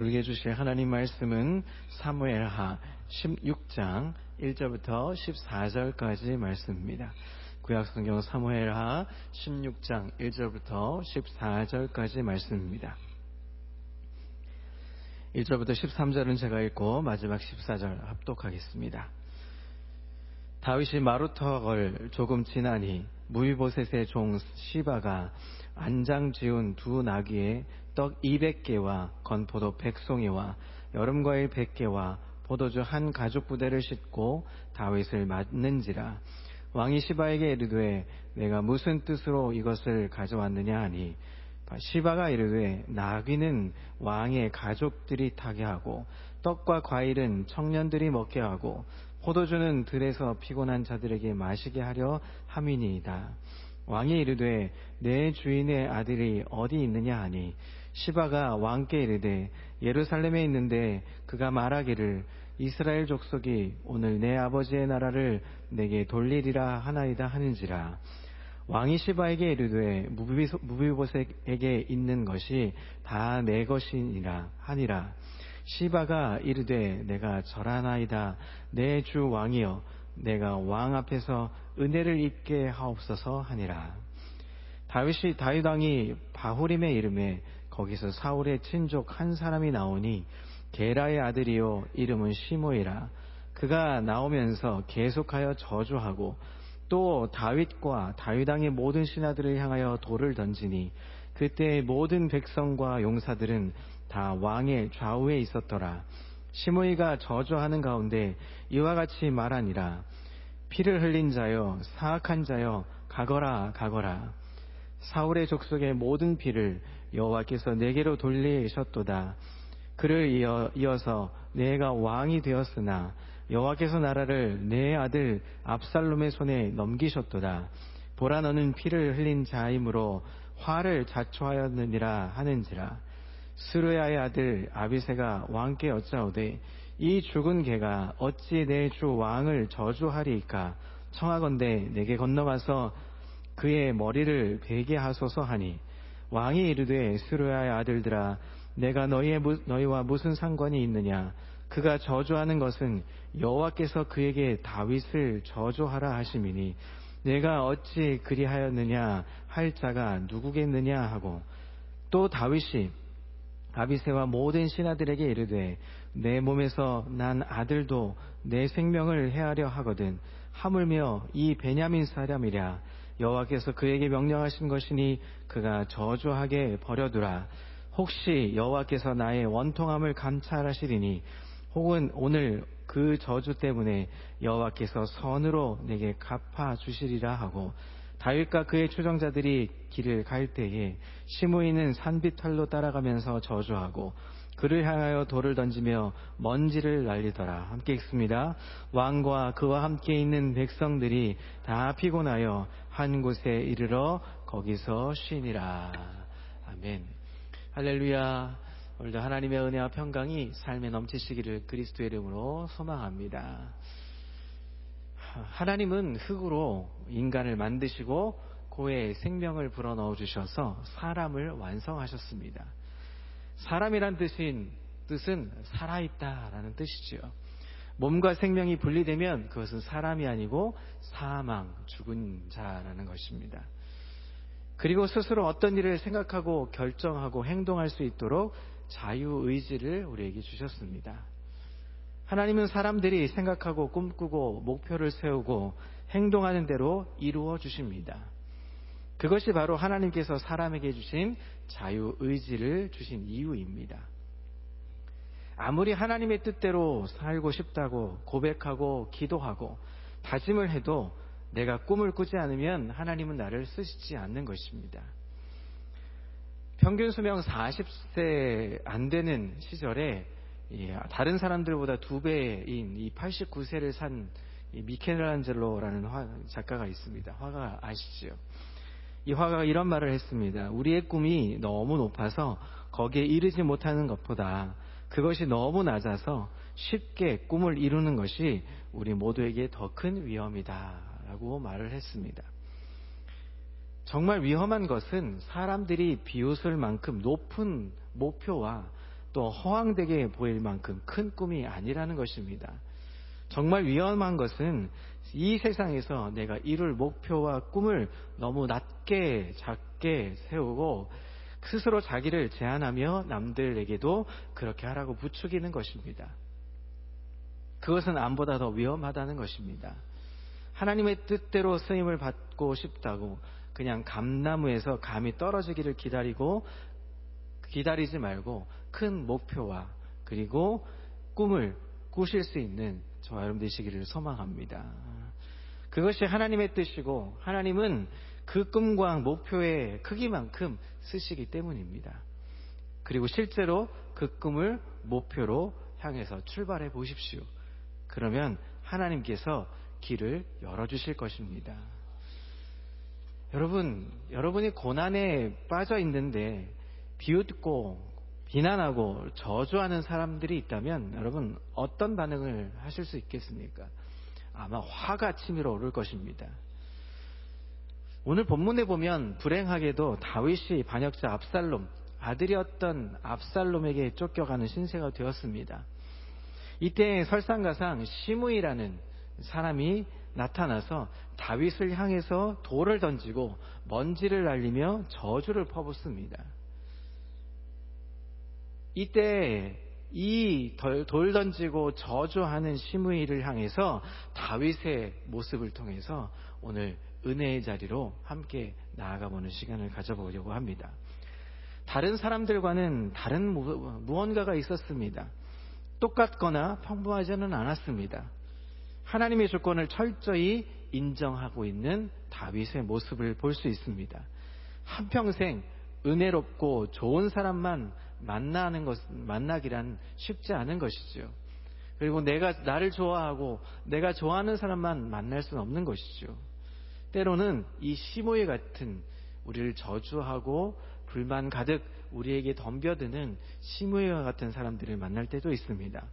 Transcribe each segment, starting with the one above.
우리에게 주실 하나님 말씀은 사무엘하 16장 1절부터 14절까지 말씀입니다. 구약성경 사무엘하 16장 1절부터 14절까지 말씀입니다. 1절부터 13절은 제가 읽고 마지막 14절 합독하겠습니다. 다윗이 마루터걸 조금 지나니 무비보셋의 종 시바가 안장 지운 두 나귀에 떡 200개와 건포도 100송이와 여름과일 100개와 포도주 한 가죽 부대를 싣고 다윗을 맞는지라. 왕이 시바에게 이르되 내가 무슨 뜻으로 이것을 가져왔느냐 하니 시바가 이르되 나귀는 왕의 가족들이 타게 하고 떡과 과일은 청년들이 먹게 하고 포도주는 들에서 피곤한 자들에게 마시게 하려 함이니이다. 왕이 이르되 내 주인의 아들이 어디 있느냐 하니 시바가 왕께 이르되 예루살렘에 있는데 그가 말하기를 이스라엘 족속이 오늘 내 아버지의 나라를 내게 돌리리라 하나이다 하는지라. 왕이 시바에게 이르되 무비보셋에게 있는 것이 다 내 것이니라 하니라. 시바가 이르되 내가 절하나이다. 내 주 왕이여 내가 왕 앞에서 은혜를 입게 하옵소서 하니라. 다윗 왕이 바후림에 이르매 거기서 사울의 친족 한 사람이 나오니 게라의 아들이요 이름은 시므이라. 그가 나오면서 계속하여 저주하고 또 다윗과 다윗 왕의 모든 신하들을 향하여 돌을 던지니 그때 모든 백성과 용사들은 다 왕의 좌우에 있었더라. 시므이가 저주하는 가운데 이와 같이 말하니라. 피를 흘린 자여 사악한 자여 가거라 가거라. 사울의 족속의 모든 피를 여호와께서 내게로 돌리셨도다. 그를 이어서 내가 왕이 되었으나 여호와께서 나라를 내 아들 압살롬의 손에 넘기셨도다. 보라 너는 피를 흘린 자이므로 화를 자초하였느니라 하는지라. 스루야의 아들 아비새가 왕께 여짜오되 이 죽은 개가 어찌 내 주 왕을 저주하리이까. 청하건대 내게 건너가서 그의 머리를 베게 하소서 하니 왕이 이르되 스루야의 아들들아 내가 너희와 무슨 상관이 있느냐. 그가 저주하는 것은 여호와께서 그에게 다윗을 저주하라 하심이니 내가 어찌 그리하였느냐 할 자가 누구겠느냐 하고 또 다윗이 아비새와 모든 신하들에게 이르되 내 몸에서 난 아들도 내 생명을 해하려 하거든 하물며 이 베냐민 사람이랴. 여호와께서 그에게 명령하신 것이니 그가 저주하게 버려두라. 혹시 여호와께서 나의 원통함을 감찰하시리니 혹은 오늘 그 저주 때문에 여호와께서 선으로 내게 갚아 주시리라 하고 다윗과 그의 추종자들이 길을 갈 때에 시므이는 산비탈로 따라가면서 저주하고 그를 향하여 돌을 던지며 먼지를 날리더라. 함께 읽습니다. 왕과 그와 함께 있는 백성들이 다 피곤하여 한 곳에 이르러 거기서 쉬니라. 아멘. 할렐루야. 오늘도 하나님의 은혜와 평강이 삶에 넘치시기를 그리스도의 이름으로 소망합니다. 하나님은 흙으로 인간을 만드시고 그의 생명을 불어넣어 주셔서 사람을 완성하셨습니다. 사람이란 뜻은 살아있다라는 뜻이죠. 몸과 생명이 분리되면 그것은 사람이 아니고 사망, 죽은 자라는 것입니다. 그리고 스스로 어떤 일을 생각하고 결정하고 행동할 수 있도록 자유의지를 우리에게 주셨습니다. 하나님은 사람들이 생각하고 꿈꾸고 목표를 세우고 행동하는 대로 이루어 주십니다. 그것이 바로 하나님께서 사람에게 주신 자유의지를 주신 이유입니다. 아무리 하나님의 뜻대로 살고 싶다고 고백하고 기도하고 다짐을 해도 내가 꿈을 꾸지 않으면 하나님은 나를 쓰시지 않는 것입니다. 평균 수명 40세 안 되는 시절에 다른 사람들보다 2배인 이 89세를 산 미켈란젤로라는 작가가 있습니다. 화가 아시죠? 이 화가가 이런 말을 했습니다. 우리의 꿈이 너무 높아서 거기에 이르지 못하는 것보다 그것이 너무 낮아서 쉽게 꿈을 이루는 것이 우리 모두에게 더 큰 위험이다 라고 말을 했습니다. 정말 위험한 것은 사람들이 비웃을 만큼 높은 목표와 또 허황되게 보일 만큼 큰 꿈이 아니라는 것입니다. 정말 위험한 것은 이 세상에서 내가 이룰 목표와 꿈을 너무 낮게 작게 세우고 스스로 자기를 제한하며 남들에게도 그렇게 하라고 부추기는 것입니다. 그것은 암보다 더 위험하다는 것입니다. 하나님의 뜻대로 쓰임을 받고 싶다고 그냥 감나무에서 감이 떨어지기를 기다리지 말고 큰 목표와 그리고 꿈을 꾸실 수 있는 저와 여러분 되시기를 소망합니다. 그것이 하나님의 뜻이고 하나님은 그 꿈과 목표의 크기만큼 쓰시기 때문입니다. 그리고 실제로 그 꿈을 목표로 향해서 출발해 보십시오. 그러면 하나님께서 길을 열어주실 것입니다. 여러분이 고난에 빠져 있는데 비웃고 비난하고 저주하는 사람들이 있다면 여러분 어떤 반응을 하실 수 있겠습니까? 아마 화가 치밀어 오를 것입니다. 오늘 본문에 보면 불행하게도 다윗이 반역자 아들이었던 압살롬에게 쫓겨가는 신세가 되었습니다. 이때 설상가상 시므이라는 사람이 나타나서 다윗을 향해서 돌을 던지고 먼지를 날리며 저주를 퍼붓습니다. 이때 이 돌 던지고 저주하는 시므이를 향해서 다윗의 모습을 통해서 오늘 은혜의 자리로 함께 나아가보는 시간을 가져보려고 합니다. 다른 사람들과는 다른 무언가가 있었습니다. 똑같거나 평범하지는 않았습니다. 하나님의 조건을 철저히 인정하고 있는 다윗의 모습을 볼 수 있습니다. 한평생 은혜롭고 좋은 사람만 만나기란 쉽지 않은 것이죠. 그리고 나를 좋아하고 내가 좋아하는 사람만 만날 수는 없는 것이죠. 때로는 이 시므이 같은 우리를 저주하고 불만 가득 우리에게 덤벼드는 시므이와 같은 사람들을 만날 때도 있습니다.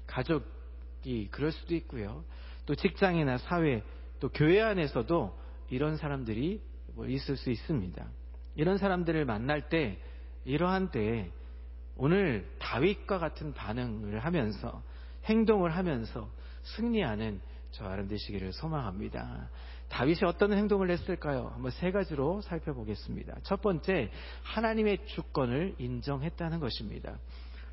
가족이 그럴 수도 있고요. 또 직장이나 사회, 또 교회 안에서도 이런 사람들이 있을 수 있습니다. 이런 사람들을 만날 때, 이러한 때에 오늘 다윗과 같은 반응을 하면서 행동을 하면서 승리하는 저와 여러분 되시기를 소망합니다. 다윗이 어떤 행동을 했을까요? 한번 세 가지로 살펴보겠습니다. 첫 번째, 하나님의 주권을 인정했다는 것입니다.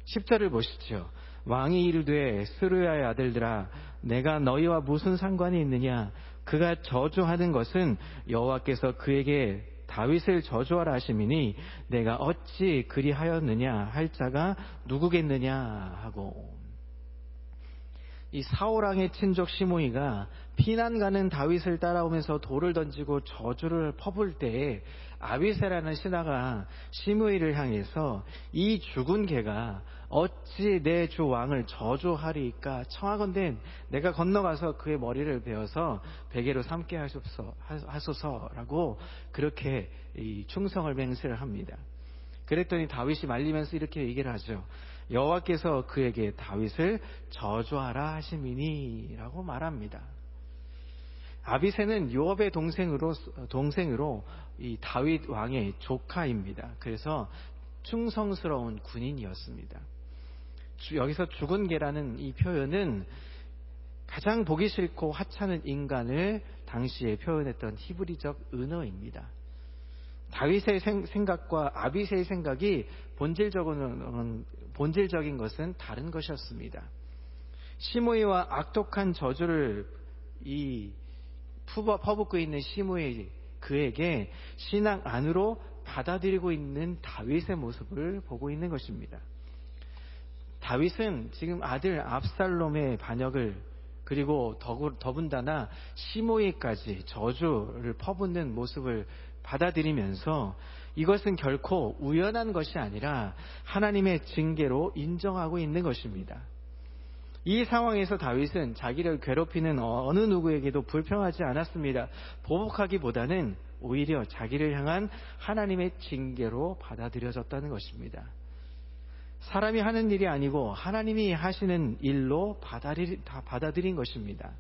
10절을 보시죠. 왕이 이르되 스루야의 아들들아 내가 너희와 무슨 상관이 있느냐? 그가 저주하는 것은 여호와께서 그에게 다윗을 저주하라 하심이니 내가 어찌 그리하였느냐 할 자가 누구겠느냐 하고, 이 사울왕의 친족 시므이가 피난 가는 다윗을 따라오면서 돌을 던지고 저주를 퍼부을 때에 아비새라는 신하가 시므이를 향해서 이 죽은 개가 어찌 내 주 왕을 저주하리까? 청하건대 내가 건너가서 그의 머리를 베어서 베개로 삼게 하소서라고 그렇게 이 충성을 맹세를 합니다. 그랬더니 다윗이 말리면서 이렇게 얘기를 하죠. 여호와께서 그에게 다윗을 저주하라 하심이니라고 말합니다. 아비새는 요압의 동생으로 이 다윗 왕의 조카입니다. 그래서 충성스러운 군인이었습니다. 여기서 죽은 개라는 이 표현은 가장 보기 싫고 하찮은 인간을 당시에 표현했던 히브리적 은어입니다. 다윗의 생각과 아비새의 생각이 본질적인 것은 다른 것이었습니다. 시므이와 악독한 저주를 퍼붓고 있는 시므이 그에게 신앙 안으로 받아들이고 있는 다윗의 모습을 보고 있는 것입니다. 다윗은 지금 아들 압살롬의 반역을 그리고 더군다나 시므이까지 저주를 퍼붓는 모습을 받아들이면서 이것은 결코 우연한 것이 아니라 하나님의 징계로 인정하고 있는 것입니다. 이 상황에서 다윗은 자기를 괴롭히는 어느 누구에게도 불평하지 않았습니다. 보복하기보다는 오히려 자기를 향한 하나님의 징계로 받아들여졌다는 것입니다. 사람이 하는 일이 아니고 하나님이 하시는 일로 받아들인 것입니다.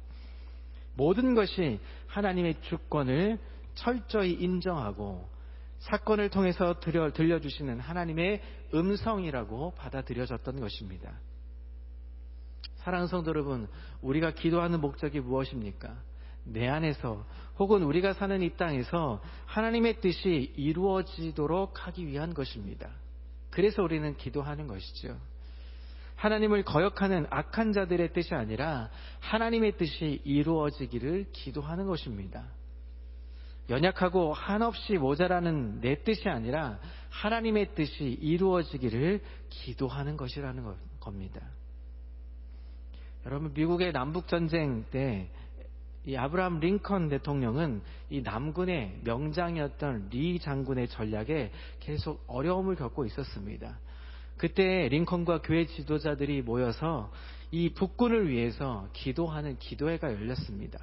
모든 것이 하나님의 주권을 철저히 인정하고 사건을 통해서 들려주시는 하나님의 음성이라고 받아들여졌던 것입니다. 사랑하는 성도 여러분, 우리가 기도하는 목적이 무엇입니까? 내 안에서 혹은 우리가 사는 이 땅에서 하나님의 뜻이 이루어지도록 하기 위한 것입니다. 그래서 우리는 기도하는 것이죠. 하나님을 거역하는 악한 자들의 뜻이 아니라 하나님의 뜻이 이루어지기를 기도하는 것입니다. 연약하고 한없이 모자라는 내 뜻이 아니라 하나님의 뜻이 이루어지기를 기도하는 것이라는 겁니다. 여러분, 미국의 남북전쟁 때 이 아브라함 링컨 대통령은 이 남군의 명장이었던 리 장군의 전략에 계속 어려움을 겪고 있었습니다. 그때 링컨과 교회 지도자들이 모여서 이 북군을 위해서 기도하는 기도회가 열렸습니다.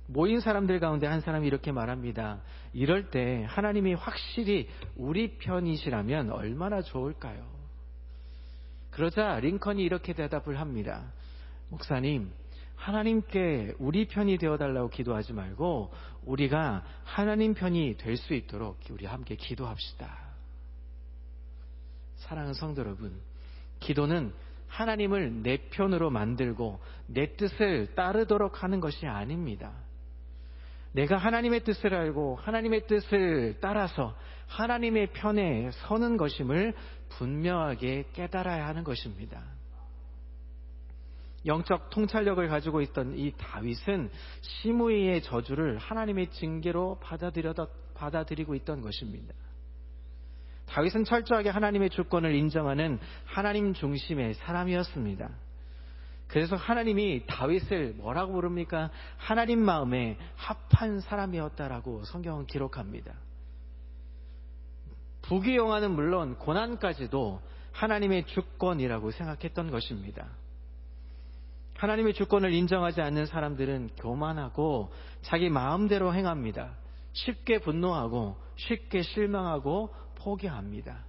모인 사람들 가운데 한 사람이 이렇게 말합니다. 이럴 때 하나님이 확실히 우리 편이시라면 얼마나 좋을까요? 그러자 링컨이 이렇게 대답을 합니다. 목사님, 하나님께 우리 편이 되어달라고 기도하지 말고 우리가 하나님 편이 될 수 있도록 우리 함께 기도합시다. 사랑하는 성도 여러분, 기도는 하나님을 내 편으로 만들고 내 뜻을 따르도록 하는 것이 아닙니다. 내가 하나님의 뜻을 알고 하나님의 뜻을 따라서 하나님의 편에 서는 것임을 분명하게 깨달아야 하는 것입니다. 영적 통찰력을 가지고 있던 이 다윗은 시므이의 저주를 하나님의 징계로 받아들이고 있던 것입니다. 다윗은 철저하게 하나님의 주권을 인정하는 하나님 중심의 사람이었습니다. 그래서 하나님이 다윗을 뭐라고 부릅니까? 하나님 마음에 합한 사람이었다라고 성경은 기록합니다. 부귀영화는 물론 고난까지도 하나님의 주권이라고 생각했던 것입니다. 하나님의 주권을 인정하지 않는 사람들은 교만하고 자기 마음대로 행합니다. 쉽게 분노하고 쉽게 실망하고 포기합니다.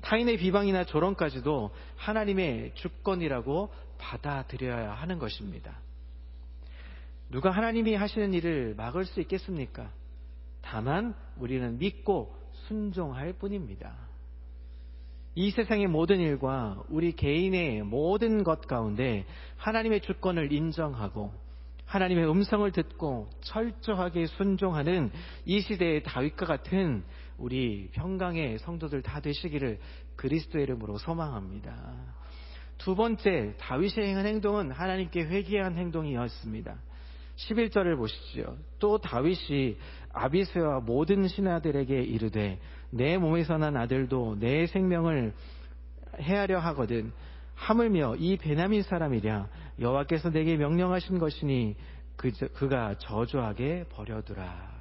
타인의 비방이나 조롱까지도 하나님의 주권이라고 받아들여야 하는 것입니다. 누가 하나님이 하시는 일을 막을 수 있겠습니까? 다만 우리는 믿고 순종할 뿐입니다. 이 세상의 모든 일과 우리 개인의 모든 것 가운데 하나님의 주권을 인정하고 하나님의 음성을 듣고 철저하게 순종하는 이 시대의 다윗과 같은 우리 평강의 성도들 다 되시기를 그리스도의 이름으로 소망합니다. 두 번째, 다윗이 행한 행동은 하나님께 회개한 행동이었습니다. 11절을 보시죠. 또 다윗이 아비새와 모든 신하들에게 이르되 내 몸에서 난 아들도 내 생명을 해하려 하거든 하물며 이 베냐민 사람이랴 여호와께서 내게 명령하신 것이니 그가 저주하게 버려두라.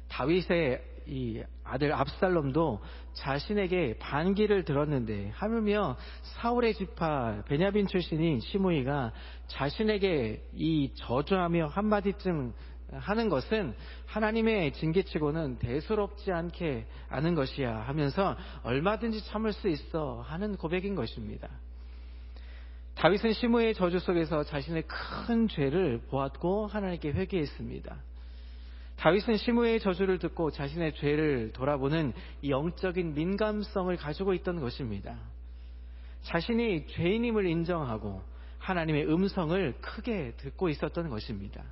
다윗의 이 아들 압살롬도 자신에게 반기를 들었는데 하물며 사울의 지파 베냐민 출신인 시므이가 자신에게 이 저주하며 한마디쯤 하는 것은 하나님의 징계치고는 대수롭지 않게 아는 것이야 하면서 얼마든지 참을 수 있어 하는 고백인 것입니다. 다윗은 시므이의 저주 속에서 자신의 큰 죄를 보았고 하나님께 회개했습니다. 다윗은 시므이의 저주를 듣고 자신의 죄를 돌아보는 이 영적인 민감성을 가지고 있던 것입니다. 자신이 죄인임을 인정하고 하나님의 음성을 크게 듣고 있었던 것입니다.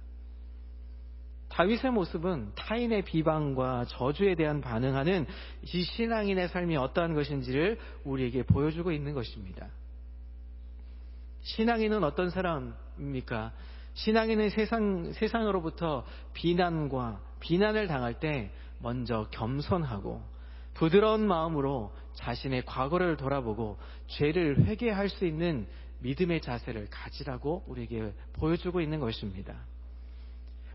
다윗의 모습은 타인의 비방과 저주에 대한 반응하는 이 신앙인의 삶이 어떠한 것인지를 우리에게 보여주고 있는 것입니다. 신앙인은 어떤 사람입니까? 신앙인은 세상으로부터 비난을 당할 때 먼저 겸손하고 부드러운 마음으로 자신의 과거를 돌아보고 죄를 회개할 수 있는 믿음의 자세를 가지라고 우리에게 보여주고 있는 것입니다.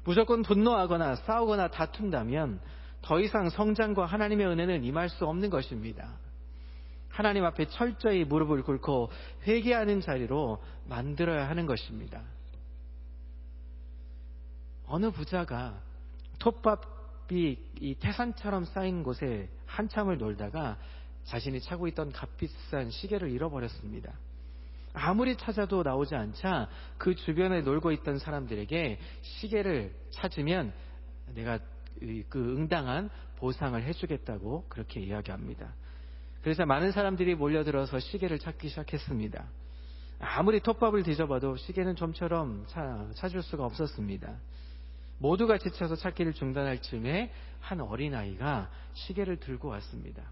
무조건 분노하거나 싸우거나 다툰다면 더 이상 성장과 하나님의 은혜는 임할 수 없는 것입니다. 하나님 앞에 철저히 무릎을 꿇고 회개하는 자리로 만들어야 하는 것입니다. 어느 부자가 톱밥이 이 태산처럼 쌓인 곳에 한참을 놀다가 자신이 차고 있던 값비싼 시계를 잃어버렸습니다. 아무리 찾아도 나오지 않자 그 주변에 놀고 있던 사람들에게 시계를 찾으면 내가 그 응당한 보상을 해주겠다고 그렇게 이야기합니다. 그래서 많은 사람들이 몰려들어서 시계를 찾기 시작했습니다. 아무리 톱밥을 뒤져봐도 시계는 좀처럼 찾을 수가 없었습니다. 모두가 지쳐서 찾기를 중단할 즈음에 한 어린아이가 시계를 들고 왔습니다.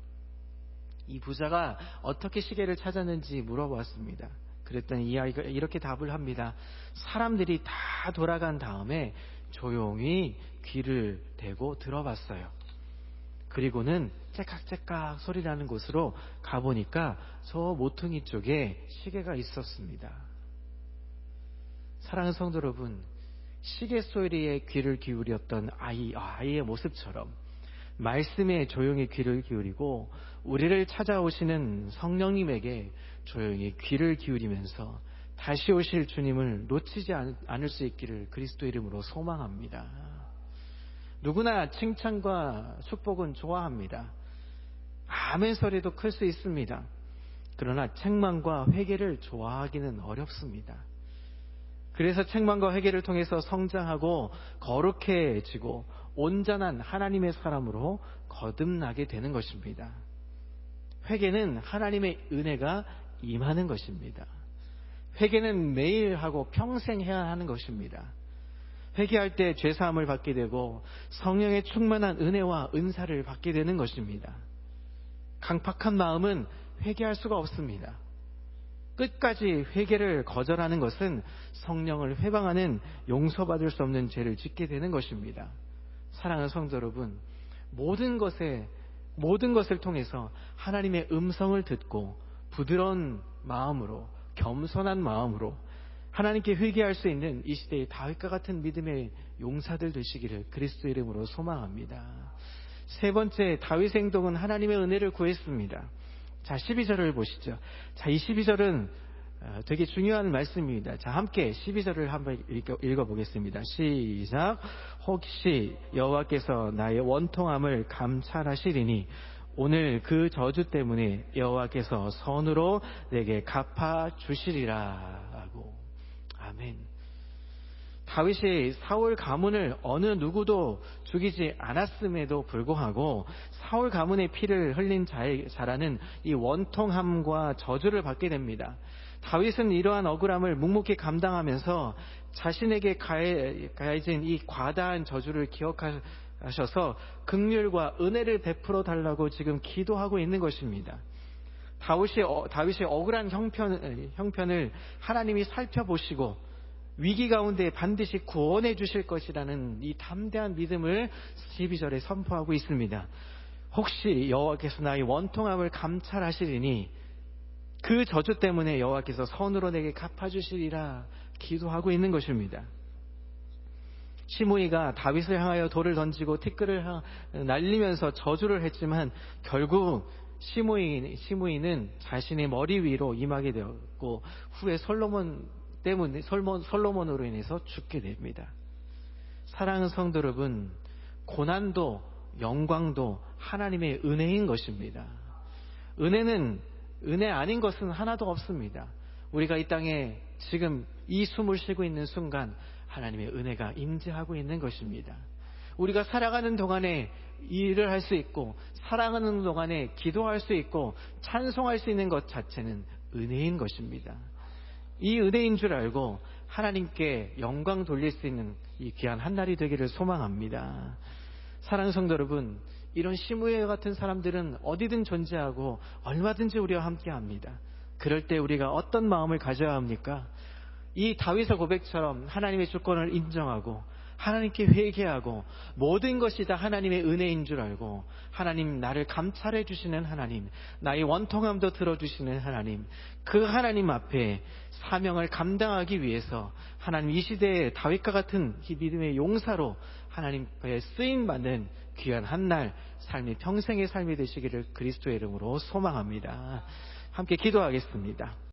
이 부자가 어떻게 시계를 찾았는지 물어보았습니다. 그랬더니 이 아이가 이렇게 답을 합니다. 사람들이 다 돌아간 다음에 조용히 귀를 대고 들어봤어요. 그리고는 째깍째깍 소리 나는 곳으로 가보니까 저 모퉁이 쪽에 시계가 있었습니다. 사랑하는 성도 여러분, 시계 소리에 귀를 기울였던 아이의 모습처럼 말씀에 조용히 귀를 기울이고 우리를 찾아오시는 성령님에게 조용히 귀를 기울이면서 다시 오실 주님을 놓치지 않을 수 있기를 그리스도 이름으로 소망합니다. 누구나 칭찬과 축복은 좋아합니다. 아멘 소리도 클 수 있습니다. 그러나 책망과 회개를 좋아하기는 어렵습니다. 그래서 책망과 회개를 통해서 성장하고 거룩해지고 온전한 하나님의 사람으로 거듭나게 되는 것입니다. 회개는 하나님의 은혜가 임하는 것입니다. 회개는 매일 하고 평생 해야 하는 것입니다. 회개할 때 죄사함을 받게 되고 성령의 충만한 은혜와 은사를 받게 되는 것입니다. 강팍한 마음은 회개할 수가 없습니다. 끝까지 회개를 거절하는 것은 성령을 회방하는 용서받을 수 없는 죄를 짓게 되는 것입니다. 사랑하는 성도 여러분, 모든 것을 통해서 하나님의 음성을 듣고 부드러운 마음으로, 겸손한 마음으로 하나님께 회개할 수 있는 이 시대의 다윗과 같은 믿음의 용사들 되시기를 그리스도 이름으로 소망합니다. 세 번째, 다윗의 행동은 하나님의 은혜를 구했습니다. 자, 12절을 보시죠. 자, 이 12절은 되게 중요한 말씀입니다. 자, 함께 12절을 한번 읽어보겠습니다. 시작. 혹시 여호와께서 나의 원통함을 감찰하시리니 오늘 그 저주 때문에 여호와께서 선으로 내게 갚아주시리라 하고. 아멘. 다윗이 사울 가문을 어느 누구도 죽이지 않았음에도 불구하고 사울 가문의 피를 흘린 자라는 이 원통함과 저주를 받게 됩니다. 다윗은 이러한 억울함을 묵묵히 감당하면서 자신에게 가해진 이 과다한 저주를 기억하셔서 긍휼과 은혜를 베풀어 달라고 지금 기도하고 있는 것입니다. 다윗의 억울한 형편을 하나님이 살펴보시고 위기 가운데 반드시 구원해 주실 것이라는 이 담대한 믿음을 12절에 선포하고 있습니다. 혹시 여호와께서 나의 원통함을 감찰하시리니 그 저주 때문에 여호와께서 선으로 내게 갚아주시리라 기도하고 있는 것입니다. 시므이가 다윗을 향하여 돌을 던지고 티끌을 날리면서 저주를 했지만 결국 시므이는 자신의 머리 위로 임하게 되었고 후에 솔로몬으로 인해서 죽게 됩니다. 사랑하는 성도 여러분, 고난도 영광도 하나님의 은혜인 것입니다. 은혜 아닌 것은 하나도 없습니다. 우리가 이 땅에 지금 이 숨을 쉬고 있는 순간 하나님의 은혜가 임재하고 있는 것입니다. 우리가 살아가는 동안에 일을 할 수 있고 살아가는 동안에 기도할 수 있고 찬송할 수 있는 것 자체는 은혜인 것입니다. 이 은혜인 줄 알고 하나님께 영광 돌릴 수 있는 이 귀한 한 날이 되기를 소망합니다. 사랑하는 성도 여러분, 이런 시므이 같은 사람들은 어디든 존재하고 얼마든지 우리와 함께합니다. 그럴 때 우리가 어떤 마음을 가져야 합니까? 이 다윗의 고백처럼 하나님의 주권을 인정하고 하나님께 회개하고 모든 것이 다 하나님의 은혜인 줄 알고 하나님 나를 감찰해 주시는 하나님, 나의 원통함도 들어주시는 하나님, 그 하나님 앞에 사명을 감당하기 위해서 하나님 이 시대의 다윗과 같은 이 믿음의 용사로 하나님께 쓰임받는 귀한 한날 삶이 평생의 삶이 되시기를 그리스도의 이름으로 소망합니다. 함께 기도하겠습니다.